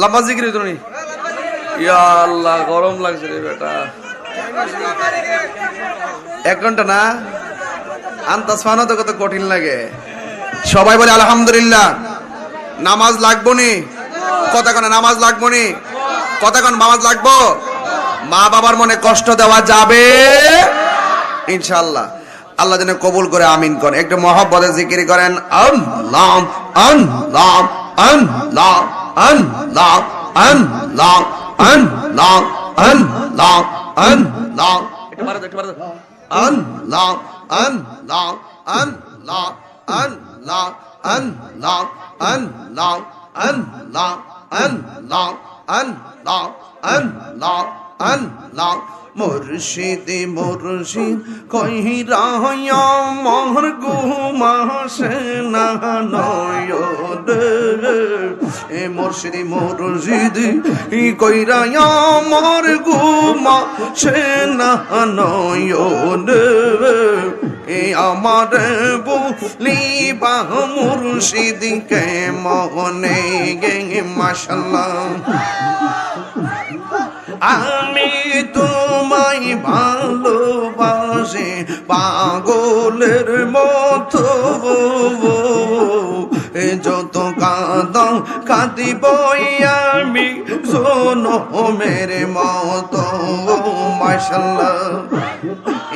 লম্বা জিকির হইতো নি? ইয়া আল্লাহ, গরম লাগছে রে বেটা। 1 ঘন্টা না আন্তাজ ফানো তো কত কঠিন লাগে। সবাই বলে আলহামদুলিল্লাহ। নামাজ লাগবো নি? কথা কোন নামাজ লাগবো নি? কথা কোন নামাজ লাগবো? মা বাবার মনে কষ্ট দেওয়া যাবে ইনশাআল্লাহ। আল্লাহ যেন কবুল করে, আমিন করেন। একটু মহব্বতে জিকির করেন, আল্লাহ আল্লাহ আল্লাহ আল্লাহ আল্লাহ আল্লাহ আল্লাহ আল্লাহ। একটু মারো, একটু মারো। আল্লাহ আল্লাহ আল্লাহ আল্লাহ আল্লাহ আল্লাহ আল্লাহ আল্লাহ আল্লাহ আল্লাহ আল্লাহ। মুর্শিদ মুর্শিদ কইরা মোর ঘুমাসে না নয়ন। এ মুর্শিদ মুর্শিদ কইরা মোর ঘুমাসে না নয়ন। এ আমার বলিবা মুর্শিদ কে মনে গে মাশাআল্লাহ। আমি তোমায় ভালোবাসি পাগলের মতো, যত কাঁদাও কাঁদিব আমি সোনমের মতো। মাশাআল্লাহ।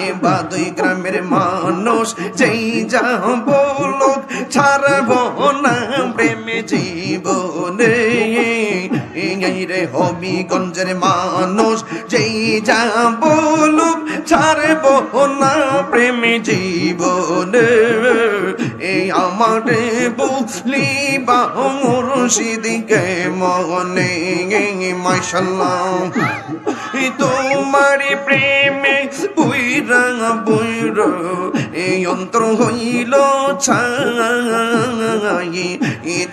এ বাদুই গ্রামের মানুষ যেই যা বলুক ছাড়ব না প্রেমে জীবনে। এই রে হবিগঞ্জের মানুষ যেই যা বলুক ছাড়ব না প্রেমে জীবনে। এই আমার বলিবা মুর্শিদকে মনে মাশাআল্লাহ। তোমার প্রেমে বুইরা বুইরা এই অন্তর হইল ছাই।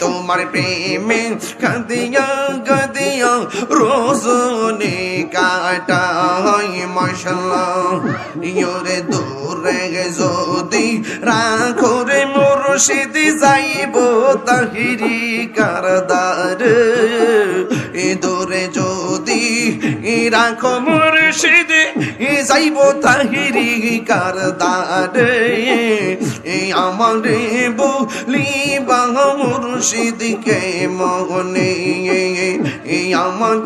তোমার প্রেমে কাঁদিয়া কাঁদিয়া রোজনে কাটাই মাশাআল্লাহ। ইয়োরে দূরে যদি রাখো রে মুর্শিদ যাইব তাহিরি কারদার। এ দূরে যদি রাখো মুর্শিদ যাইব তাহিরি কারদার। এই আমার বলিবা মুর্শিদকে মনে। এই আমার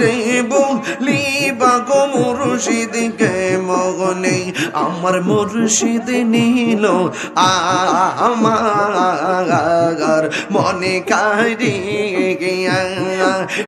বলিবা গো মুর্শিদকে মনে। আমার মুর্শিদ নিল আমার মনে কারি গিয়া।